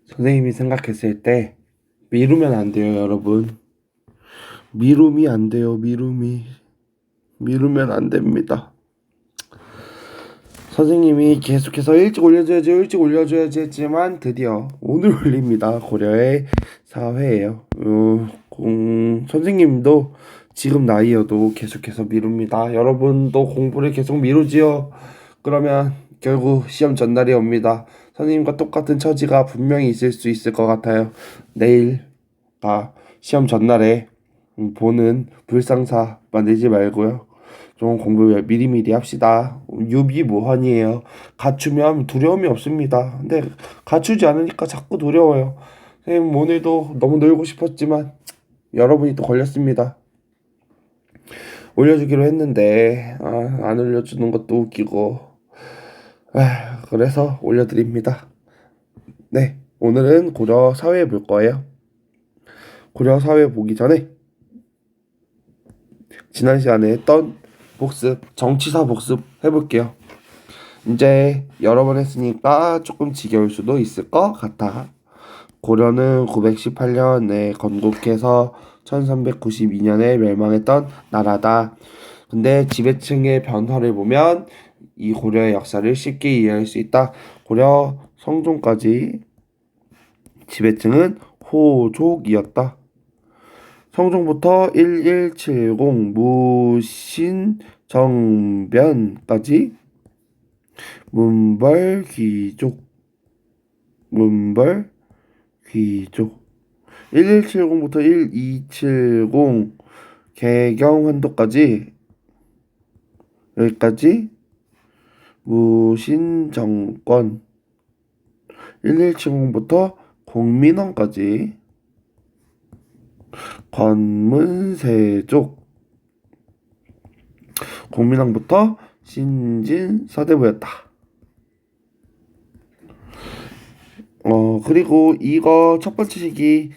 선생님이 생각했을 때 미루면 안 돼요, 여러분. 미루면 안 돼요, 미루면 안 됩니다. 선생님이 계속해서 일찍 올려줘야지 했지만 드디어 오늘 올립니다. 고려의 사회예요. 선생님도 지금 나이여도 계속해서 미룹니다. 여러분도 공부를 계속 미루지요. 그러면 결국 시험 전날이 옵니다. 선생님과 똑같은 처지가 분명히 있을 수 있을 것 같아요. 내일가 시험 전날에 보는 불상사 만들지 말고요. 좀 공부 미리미리 합시다. 유비무환이에요. 갖추면 두려움이 없습니다. 근데 갖추지 않으니까 자꾸 두려워요. 선생님 오늘도 너무 놀고 싶었지만 여러분이 또 걸렸습니다. 올려주기로 했는데 안 올려주는 것도 웃기고 그래서 올려드립니다. 네, 오늘은 고려 사회 볼 거예요. 고려 사회 보기 전에 지난 시간에 했던 복습, 정치사 복습 해볼게요. 이제 여러 번 했으니까 조금 지겨울 수도 있을 것 같아. 고려는 918년에 건국해서 1392년에 멸망했던 나라다. 근데 지배층의 변화를 보면 이 고려의 역사를 쉽게 이해할 수 있다. 고려 성종까지 지배층은 호족이었다. 성종부터 1170 무신정변까지 문벌귀족 1170부터 1270 개경환도까지 여기까지 무신정권 1170부터 공민왕까지 권문세족 공민왕부터 신진서대부였다. 그리고 이거 첫 번째 시기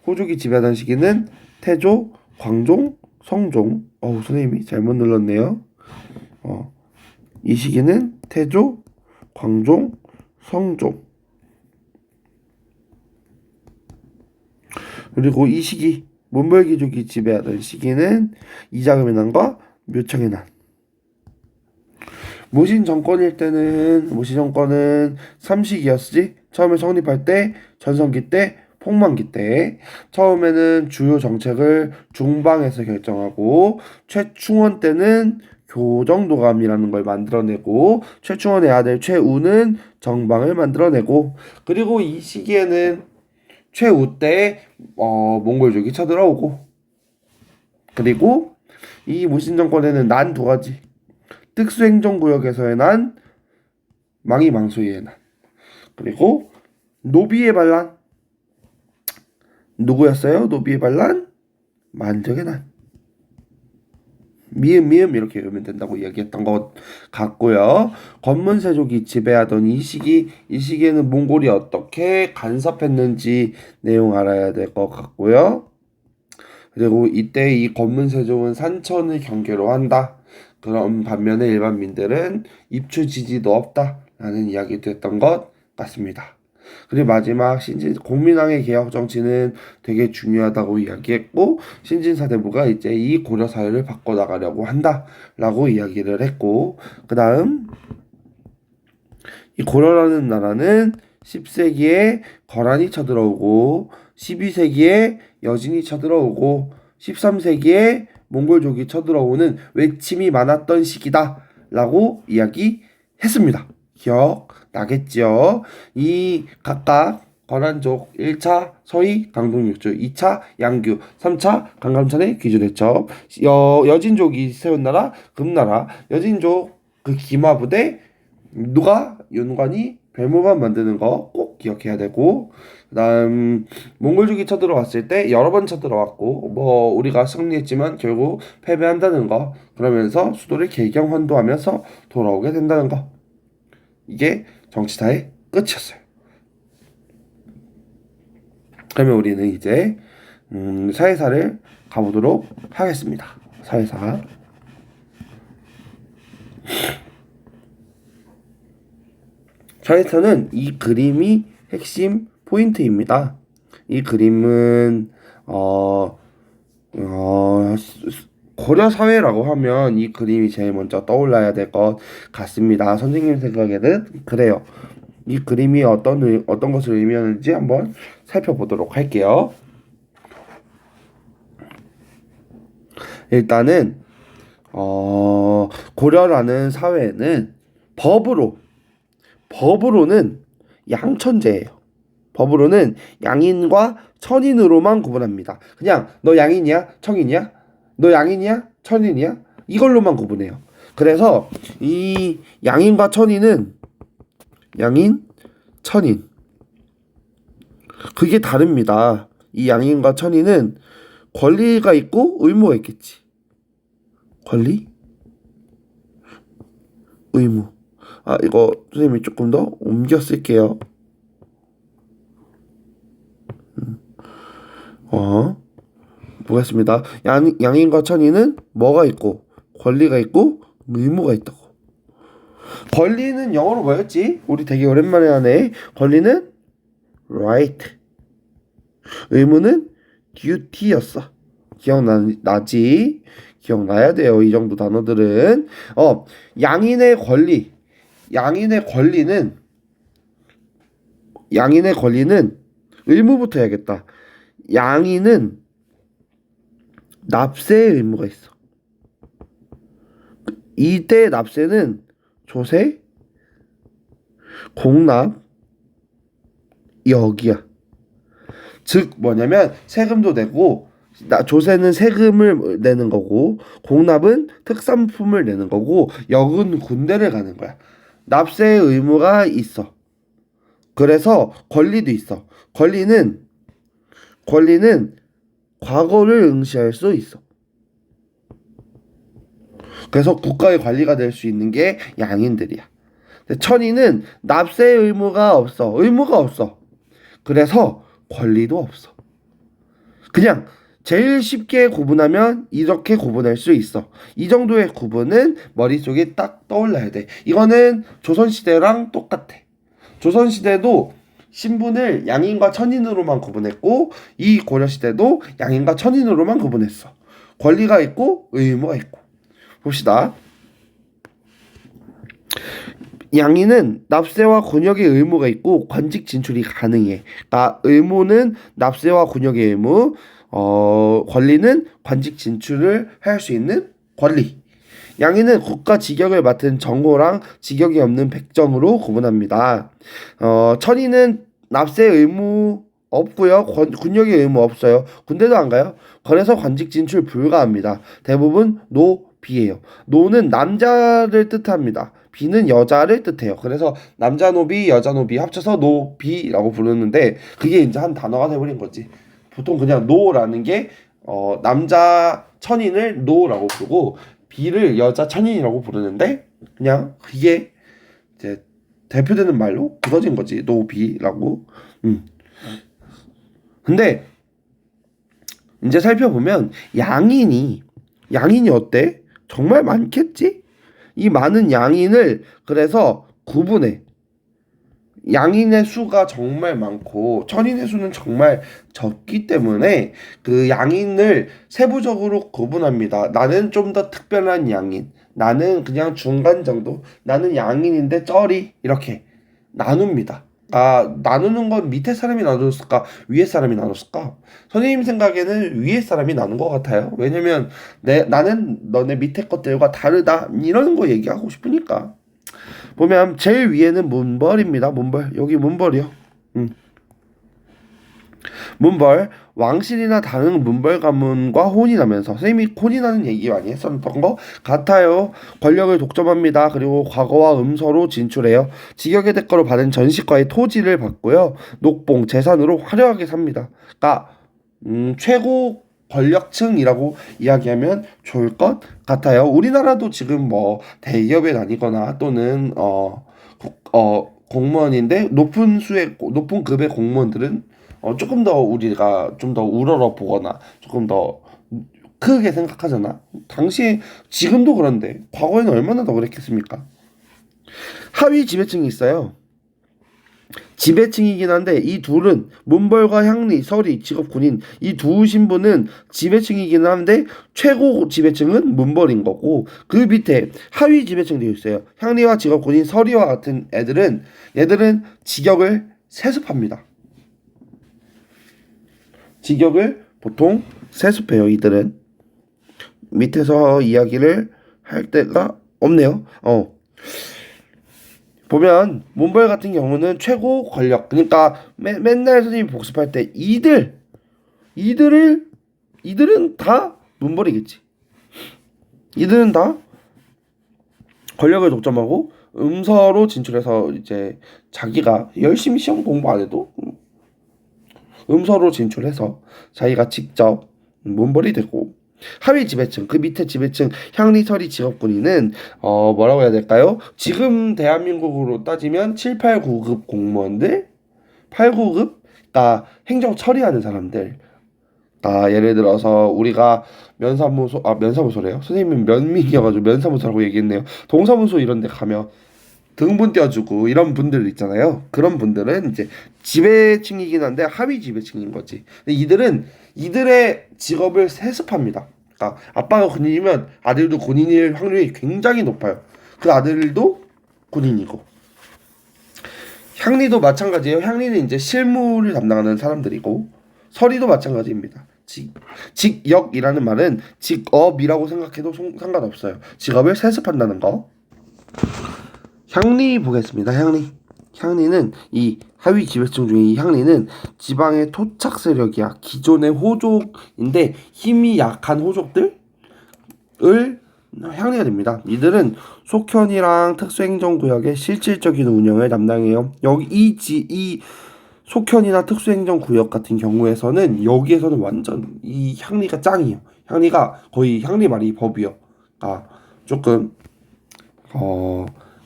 호족이 지배하던 시기는 태조, 광종, 성종. 선생님이 잘못 눌렀네요. 이 시기는 태조, 광종, 성종. 그리고 이 시기 문벌귀족이 지배하던 시기는 이자금의 난과 묘청의 난. 무신 정권일 때는 무신 정권은 삼시기였지. 처음에 성립할 때 전성기 때 폭망기 때 처음에는 주요 정책을 중방에서 결정하고 최충원 때는 교정도감이라는 걸 만들어내고 최충원의 아들 최우는 정방을 만들어내고 그리고 이 시기에는 최우 때 몽골족이 쳐들어오고 그리고 이 무신 정권에는 난 두 가지 특수행정구역에서의 난 망이망소의 난 그리고 노비의 반란 누구였어요? 노비의 반란 만적의 난 미음 이렇게 외우면 된다고 이야기했던 것 같고요. 권문세족이 지배하던 이 시기에는 몽골이 어떻게 간섭했는지 내용 알아야 될 것 같고요. 그리고 이때 이 권문세족은 산천을 경계로 한다. 그런 반면에 일반민들은 입추 지지도 없다라는 이야기도 했던 것 같습니다. 그리고 마지막 공민왕의 개혁 정치는 되게 중요하다고 이야기했고 신진사대부가 이제 이 고려 사회를 바꿔나가려고 한다라고 이야기를 했고 그 다음 이 고려라는 나라는 10세기에 거란이 쳐들어오고 12세기에 여진이 쳐들어오고 13세기에 몽골족이 쳐들어오는 외침이 많았던 시기다라고 이야기했습니다. 기억나겠죠? 이 각각 거란족 1차 서희 강동육주 2차 양규 3차 강감찬의 귀주대첩 여진족이 세운 나라 금나라 여진족 그 기마부대 누가 윤관이 별모만 만드는 거 꼭 기억해야 되고 그다음 몽골족이 쳐들어왔을 때 여러 번 쳐들어왔고 뭐 우리가 승리했지만 결국 패배한다는 거 그러면서 수도를 개경환도하면서 돌아오게 된다는 거 이게 정치사의 끝이었어요. 그러면 우리는 이제 사회사를 가보도록 하겠습니다. 사회사 사회사는 이 그림이 핵심 포인트입니다. 이 그림은 고려 사회라고 하면 이 그림이 제일 먼저 떠올라야 될 것 같습니다. 선생님 생각에는 그래요. 이 그림이 어떤 것을 의미하는지 한번 살펴보도록 할게요. 일단은 고려라는 사회는 법으로는 양천제예요. 법으로는 양인과 천인으로만 구분합니다. 그냥 너 양인이야? 청인이야? 너 양인이야? 천인이야? 이걸로만 구분해요. 그래서 이 양인과 천인은 양인, 천인 그게 다릅니다. 이 양인과 천인은 권리가 있고 의무가 있겠지. 권리, 의무. 이거 선생님이 조금 더 옮겨 쓸게요. 보겠습니다. 양인과 천인은 뭐가 있고 권리가 있고 의무가 있다고. 권리는 영어로 뭐였지? 우리 되게 오랜만에 하네. 권리는 right. 의무는 duty였어. 기억나지? 기억나야 돼요. 이 정도 단어들은. 양인의 권리는 의무부터 해야겠다. 양인은 납세의 의무가 있어. 이때 납세는 조세, 공납, 역이야. 즉 뭐냐면 세금도 내고 조세는 세금을 내는 거고 공납은 특산품을 내는 거고 역은 군대를 가는 거야. 납세의 의무가 있어. 그래서 권리도 있어. 권리는 과거를 응시할 수 있어. 그래서 국가의 관리가 될 수 있는 게 양인들이야. 천인은 납세의 의무가 없어. 그래서 권리도 없어. 그냥 제일 쉽게 구분하면 이렇게 구분할 수 있어. 이 정도의 구분은 머릿속에 딱 떠올라야 돼. 이거는 조선시대랑 똑같아. 조선시대도 신분을 양인과 천인으로만 구분했고 이 고려시대도 양인과 천인으로만 구분했어. 권리가 있고 의무가 있고. 봅시다. 양인은 납세와 군역의 의무가 있고 관직 진출이 가능해. 그러니까 의무는 납세와 군역의 의무, 권리는 관직 진출을 할 수 있는 권리. 양인은 국가 직역을 맡은 정호랑 직역이 없는 백정으로 구분합니다. 천인은 납세 의무 없고요. 군역의 의무 없어요. 군대도 안 가요. 그래서 관직 진출 불가합니다. 대부분 노비예요. 노는 남자를 뜻합니다. 비는 여자를 뜻해요. 그래서 남자 노비, 여자 노비 합쳐서 노비라고 부르는데 그게 이제 한 단어가 돼버린 거지. 보통 그냥 노라는 게 남자 천인을 노라고 부르고 비를 여자 천인이라고 부르는데 그냥 그게 이제 대표되는 말로 굳어진 거지. 노비라고. 근데 이제 살펴보면 양인이 어때? 정말 많겠지? 이 많은 양인을 그래서 구분해. 양인의 수가 정말 많고 천인의 수는 정말 적기 때문에 그 양인을 세부적으로 구분합니다. 나는 좀 더 특별한 양인, 나는 그냥 중간 정도, 나는 양인인데 쩌리 이렇게 나눕니다. 나누는 건 밑에 사람이 나눴을까 위에 사람이 나눴을까? 선생님 생각에는 위에 사람이 나눈 것 같아요. 왜냐면 나는 너네 밑에 것들과 다르다 이런 거 얘기하고 싶으니까. 보면 제일 위에는 문벌입니다. 문벌. 여기 문벌이요. 문벌. 왕실이나 다른 문벌 가문과 혼인하면서 선생님이 혼인하는 얘기 많이 했었던 것 같아요. 권력을 독점합니다. 그리고 과거와 음서로 진출해요. 직역의 대가로 받은 전시과의 토지를 받고요. 녹봉, 재산으로 화려하게 삽니다. 그러니까 최고 권력층이라고 이야기하면 좋을 것 같아요. 우리나라도 지금 뭐 대기업에 다니거나 또는 공무원인데 높은 급의 공무원들은 조금 더 우리가 좀 더 우러러 보거나 조금 더 크게 생각하잖아. 당시 지금도 그런데 과거에는 얼마나 더 그랬겠습니까? 하위 지배층이 있어요. 지배층이긴 한데 이 둘은 문벌과 향리, 서리, 직업, 군인 이 두 신분은 지배층이긴 한데 최고 지배층은 문벌인 거고 그 밑에 하위 지배층들이 있어요. 향리와 직업, 군인, 서리와 같은 얘들은 직역을 세습합니다. 직역을 보통 세습해요. 이들은 밑에서 이야기를 할 데가 없네요. 보면 문벌 같은 경우는 최고 권력 그러니까 맨날 선생님이 복습할 때 이들은 다 문벌이겠지. 이들은 다 권력을 독점하고 음서로 진출해서 이제 자기가 열심히 시험 공부 안 해도 음서로 진출해서 자기가 직접 문벌이 되고 하위 지배층 그 밑에 지배층 향리, 서리, 직업, 군인은 뭐라고 해야 될까요? 지금 대한민국으로 따지면 7, 8, 9급 공무원들 8, 9급 행정 처리하는 사람들 예를 들어서 우리가 면사무소래요. 선생님은 면민이어가지고 면사무소라고 얘기했네요. 동사무소 이런 데 가면 등본 떼어주고 이런 분들 있잖아요. 그런 분들은 이제 지배층이긴 한데 하위 지배층인 거지. 근데 이들의 직업을 세습합니다. 그러니까 아빠가 군인이면 아들도 군인일 확률이 굉장히 높아요. 그 아들도 군인이고. 향리도 마찬가지예요. 향리는 이제 실무를 담당하는 사람들이고 서리도 마찬가지입니다. 직역이라는 말은 직업이라고 생각해도 상관없어요. 직업을 세습한다는 거. 향리 보겠습니다. 향리는 이 하위 지배층 중에 이 향리는 지방의 토착 세력이야. 기존의 호족인데 힘이 약한 호족들을 향리가 됩니다. 이들은 속현이랑 특수행정구역의 실질적인 운영을 담당해요. 여기 이 속현이나 특수행정구역 같은 경우에서는 여기에서는 완전 이 향리가 짱이에요. 향리가 거의 향리 말이 법이요. 조금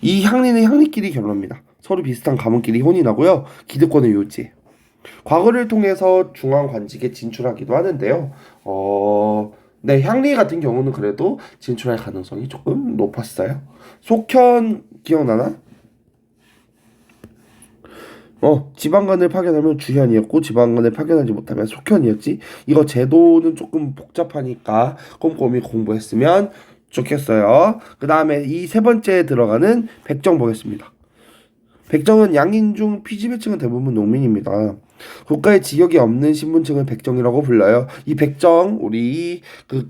이 향리는 향리끼리 결혼합니다. 서로 비슷한 가문끼리 혼이 나고요. 기득권을 유지해요. 과거를 통해서 중앙관직에 진출하기도 하는데요. 네, 향리 같은 경우는 그래도 진출할 가능성이 조금 높았어요. 속현 기억나나? 지방관을 파견하면 주현이었고 지방관을 파견하지 못하면 속현이었지. 이거 제도는 조금 복잡하니까 꼼꼼히 공부했으면 좋겠어요. 그 다음에 이 세 번째에 들어가는 백정 보겠습니다. 백정은 양인 중 피지배층은 대부분 농민입니다. 국가의 직역이 없는 신분층을 백정이라고 불러요. 이 백정 우리 그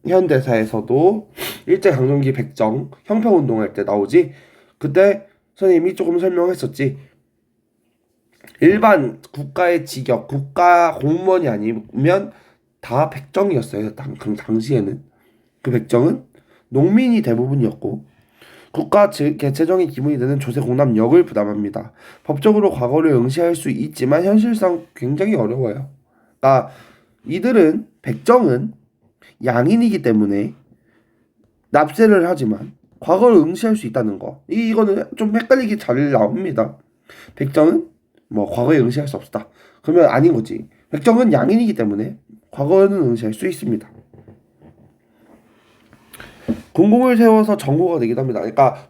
근현대사에서도 일제강점기 백정 형평운동할 때 나오지. 그때 선생님이 조금 설명했었지. 일반 국가의 직역 국가 공무원이 아니면 다 백정이었어요. 그 당시에는 그 백정은 농민이 대부분이었고 국가 개체정의 기본이 되는 조세 공납력을 부담합니다. 법적으로 과거를 응시할 수 있지만 현실상 굉장히 어려워요. 이들은 백정은 양인이기 때문에 납세를 하지만 과거를 응시할 수 있다는 거. 이거는 좀 헷갈리게 잘 나옵니다. 백정은 과거에 응시할 수 없다. 그러면 아닌 거지. 백정은 양인이기 때문에 과거에는 응시할 수 있습니다. 군공을 세워서 정고가 되기도 합니다. 그러니까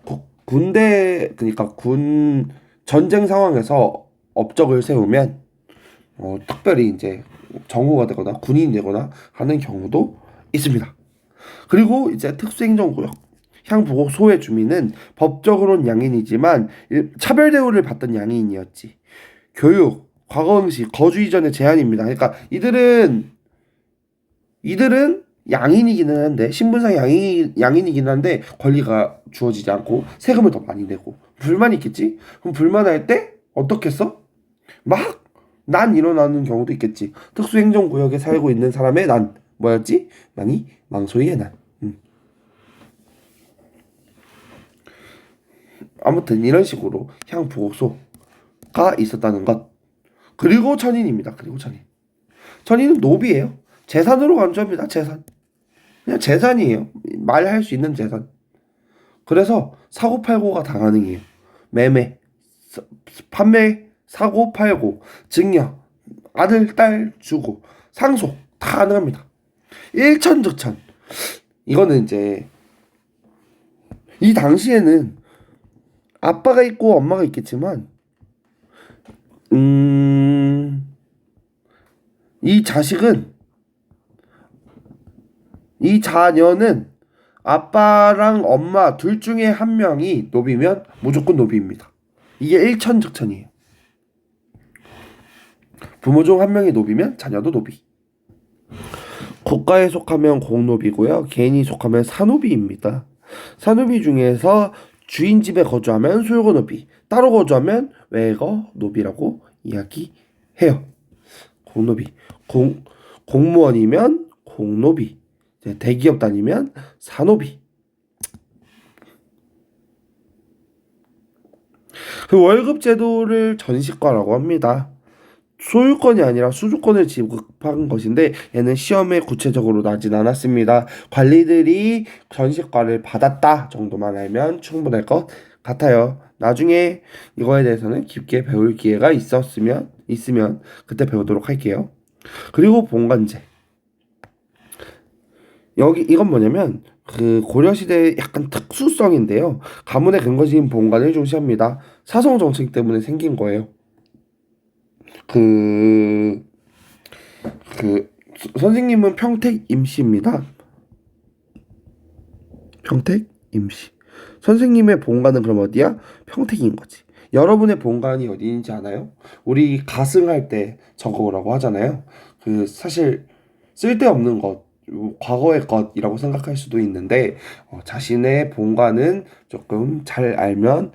군 전쟁 상황에서 업적을 세우면 특별히 이제 정고가 되거나 군인이 되거나 하는 경우도 있습니다. 그리고 이제 특수행정구역 향부곡 소의 주민은 법적으로는 양인이지만 차별 대우를 받던 양인이었지. 교육, 과거 응시, 거주 이전의 제한입니다. 그러니까 이들은 양인이기는 한데 신분상 양인이긴 한데 권리가 주어지지 않고 세금을 더 많이 내고 불만이 있겠지? 그럼 불만할 때 어떻게 써? 막 난 일어나는 경우도 있겠지. 특수행정구역에 살고 있는 사람의 난 뭐였지? 난이 망소의 난. 아무튼 이런 식으로 향부곡소가 있었다는 것. 그리고 천인입니다. 천인은 노비예요. 재산으로 간주합니다. 재산. 그냥 재산이에요. 말할 수 있는 재산. 그래서 사고팔고가 다 가능해요. 매매, 판매, 사고, 팔고, 증여, 아들, 딸 주고, 상속 다 가능합니다. 일천즉천. 이거는 이제 이 당시에는 아빠가 있고 엄마가 있겠지만 음, 이 자식은, 이 자녀는 아빠랑 엄마 둘 중에 한 명이 노비면 무조건 노비입니다. 이게 일천즉천이에요. 부모 중 한 명이 노비면 자녀도 노비. 국가에 속하면 공노비고요. 개인이 속하면 사노비입니다. 사노비 중에서 주인 집에 거주하면 소유거노비, 따로 거주하면 외거노비라고 이야기해요. 공노비, 공무원이면 공노비, 대기업 다니면 사노비. 그 월급 제도를 전시과라고 합니다. 소유권이 아니라 수주권을 지급한 것인데 얘는 시험에 구체적으로 나진 않았습니다. 관리들이 전시과를 받았다 정도만 알면 충분할 것 같아요. 나중에 이거에 대해서는 깊게 배울 기회가 있으면 그때 배우도록 할게요. 그리고 본관제. 여기 이건 뭐냐면 그 고려시대의 약간 특수성인데요. 가문의 근거지인 본관을 중시합니다. 사성 정책 때문에 생긴 거예요. 그, 선생님은 평택 임시입니다. 평택 임시. 선생님의 본관은 그럼 어디야? 평택인 거지. 여러분의 본관이 어디인지 아나요? 우리 가승할 때 적어오라고 하잖아요. 그 사실 쓸데없는 것, 과거의 것이라고 생각할 수도 있는데 자신의 본관은 조금 잘 알면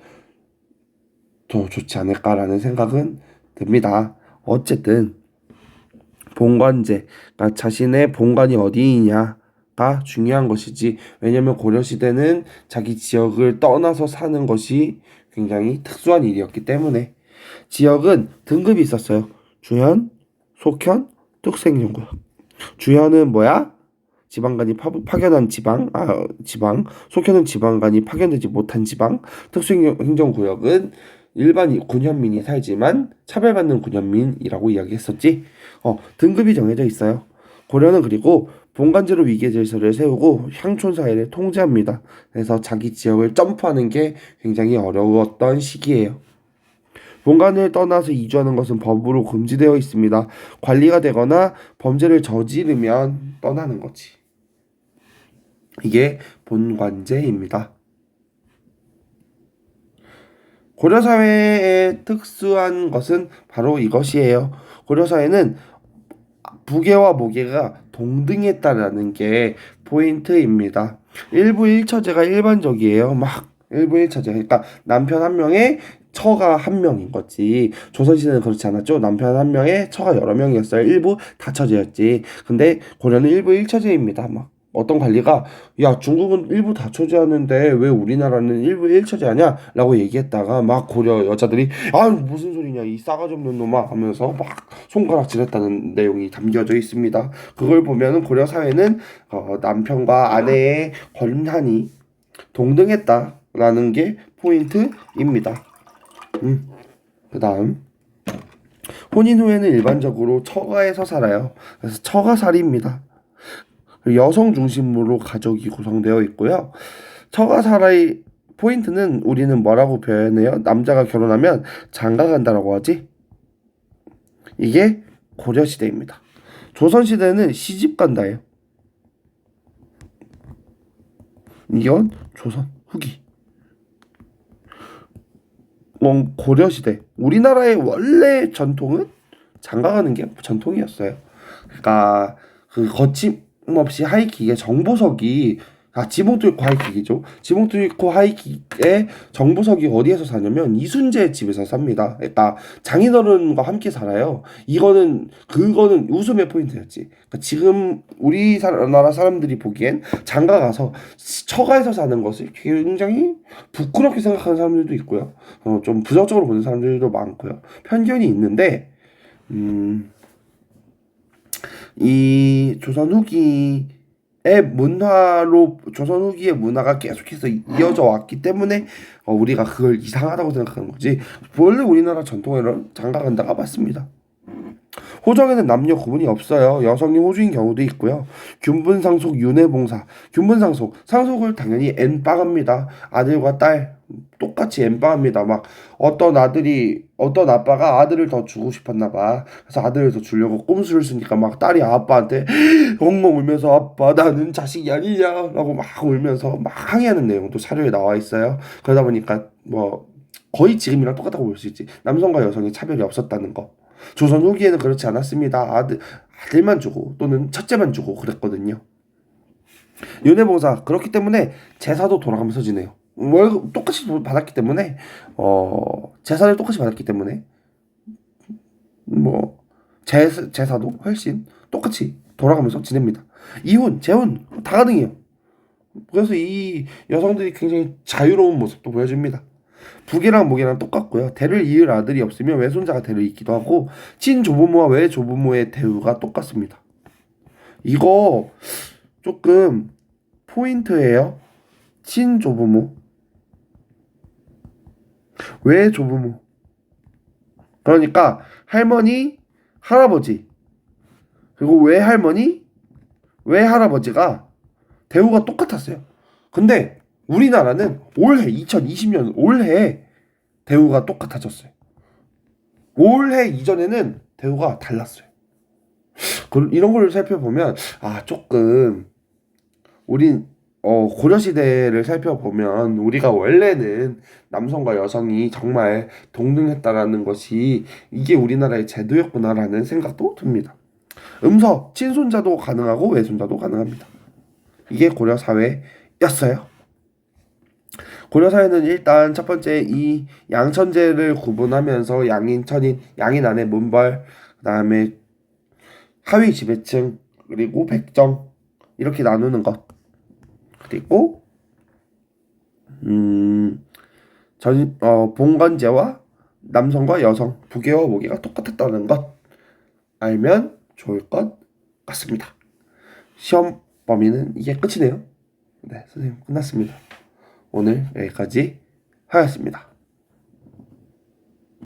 더 좋지 않을까라는 생각은 듭니다. 어쨌든 본관제, 그러니까 자신의 본관이 어디이냐가 중요한 것이지. 왜냐면 고려시대는 자기 지역을 떠나서 사는 것이 굉장히 특수한 일이었기 때문에. 지역은 등급이 있었어요. 주현, 속현, 특수행정구역. 주현은 뭐야? 지방간이 파견한 지방. 속현은 지방간이 파견되지 못한 지방. 특수행정구역은 일반 군현민이 살지만 차별받는 군현민이라고 이야기했었지. 등급이 정해져 있어요. 고려는 그리고 본관제로 위계 질서를 세우고 향촌 사회를 통제합니다. 그래서 자기 지역을 점프하는 게 굉장히 어려웠던 시기예요. 본관을 떠나서 이주하는 것은 법으로 금지되어 있습니다. 관리가 되거나 범죄를 저지르면 떠나는 거지. 이게 본관제입니다. 고려사회의 특수한 것은 바로 이것이에요. 고려사회는 부계와 모계가 동등했다라는 게 포인트입니다. 일부 일처제가 일반적이에요. 막 일부 일처제. 그러니까 남편 한 명에 처가 한 명인 거지. 조선시대는 그렇지 않았죠. 남편 한 명에 처가 여러 명이었어요. 일부 다처제였지. 근데 고려는 일부 일처제입니다. 막 어떤 관리가 야 중국은 일부 다처제하는데 왜 우리나라는 일부 일처제하냐 라고 얘기했다가 막 고려 여자들이 아 무슨 소리냐 이 싸가지 없는 놈아 하면서 막 손가락질했다는 내용이 담겨져 있습니다. 그걸 보면은 고려 사회는 남편과 아내의 권한이 동등했다라는 게 포인트입니다. 그 다음 혼인 후에는 일반적으로 처가에서 살아요. 그래서 처가살이입니다. 여성 중심으로 가족이 구성되어 있고요. 처가살의 포인트는 우리는 뭐라고 표현해요? 남자가 결혼하면 장가간다라고 하지? 이게 고려시대입니다. 조선시대는 시집간다예요. 이건 조선 후기. 고려시대. 우리나라의 원래 전통은 장가가는 게 전통이었어요. 그러니까 그 거침없이 하이킥의 정보석이 지붕 뚫고 하이킥이죠. 지붕 뚫고 하이킥의 정보석이 어디에서 사냐면 이순재 집에서 삽니다. 그러니까 장인어른과 함께 살아요. 그거는 웃음의 포인트였지. 그러니까 지금 우리나라 사람들이 보기엔 장가가서 처가에서 사는 것을 굉장히 부끄럽게 생각하는 사람들도 있고요. 좀 부정적으로 보는 사람들도 많고요. 편견이 있는데 이 조선 후기의 문화가 계속해서 이어져 왔기 때문에 우리가 그걸 이상하다고 생각하는 거지. 원래 우리나라 전통에는 장가간다가 맞습니다. 호정에는 남녀 구분이 없어요. 여성이 호주인 경우도 있고요. 균분상속, 윤회봉사. 균분상속, 상속을 당연히 N빵합니다. 아들과 딸 똑같이 N빵합니다. 막 어떤 아빠가 아들을 더 주고 싶었나 봐. 그래서 아들을 더 주려고 꼼수를 쓰니까 막 딸이 아빠한테 엉엉 울면서 아빠 나는 자식이 아니냐라고 막 울면서 막 항의하는 내용도 사료에 나와 있어요. 그러다 보니까 뭐 거의 지금이랑 똑같다고 볼 수 있지. 남성과 여성의 차별이 없었다는 거. 조선 후기에는 그렇지 않았습니다. 아들만 주고 또는 첫째만 주고 그랬거든요. 윤회봉사 그렇기 때문에 제사도 돌아가면서 지내요. 월급 똑같이 받았기 때문에 제사를 똑같이 받았기 때문에 뭐 제사도 훨씬 똑같이 돌아가면서 지냅니다. 이혼, 재혼 다 가능해요. 그래서 이 여성들이 굉장히 자유로운 모습도 보여줍니다. 북이랑 목이랑 똑같고요. 대를 이을 아들이 없으면 외손자가 대를 잇기도 하고 친조부모와 외조부모의 대우가 똑같습니다. 이거 조금 포인트예요. 친조부모, 외조부모. 그러니까 할머니, 할아버지 그리고 외할머니, 외할아버지가 대우가 똑같았어요. 근데 우리나라는 올해 2020년 올해 대우가 똑같아졌어요. 올해 이전에는 대우가 달랐어요. 이런 걸 살펴보면 조금 우린 고려시대를 살펴보면 우리가 원래는 남성과 여성이 정말 동등했다라는 것이 이게 우리나라의 제도였구나라는 생각도 듭니다. 음서, 친손자도 가능하고 외손자도 가능합니다. 이게 고려 사회였어요. 고려 사회는 일단 첫 번째 이 양천제를 구분하면서 양인, 천인, 양인 안에 문벌, 그다음에 하위 지배층, 그리고 백정 이렇게 나누는 것. 그리고 봉건제와 남성과 여성, 부계와 모계가 똑같았다는 것 알면 좋을 것 같습니다. 시험 범위는 이게 끝이네요. 네, 선생님 끝났습니다. 오늘 여기까지 하였습니다.